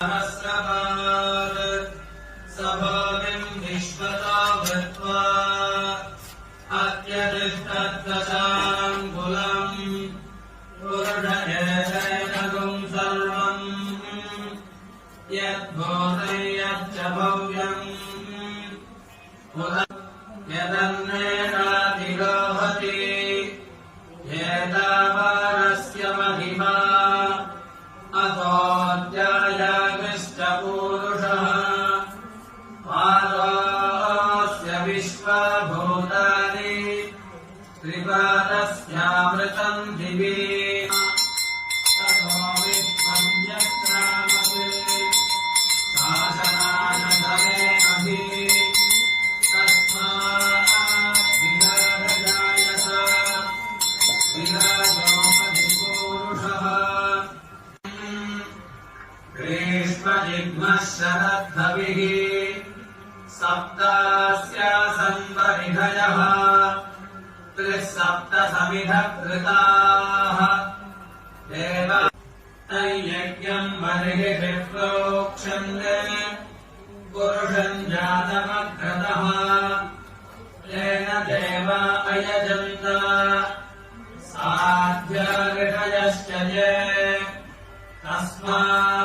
सहस्रपाद सभाविम् विश्वतो भृत्वा अत्यतिष्ठद्दशाङ्गुलम् पुरुषयेतैकगुम् सर्वम् यद्भूतम् यच्च भव्यम् यदन्नेनातिरोहति एतावानस्य महिमा अतोऽध्यायामिश्च पूरुषः पादोऽस्य विश्वभूतानि त्रिपादस्यामृतम् दिवि ततो विश्वम् यत्रामते शासनानधरे अभि तस्मात् विराजयायत विराजोपधिपूरुषः ग्रीष्मजिह्मः शरद्धविः सप्तास्यासन् परिधयः त्रिसप्तसमिधः कृताः देव तैयज्ञम् बर्हिषि प्रोक्षन्ते पुरुषम् जातमग्रतः येन देवा अयजन्त साध्या ऋषयश्च ये तस्मात्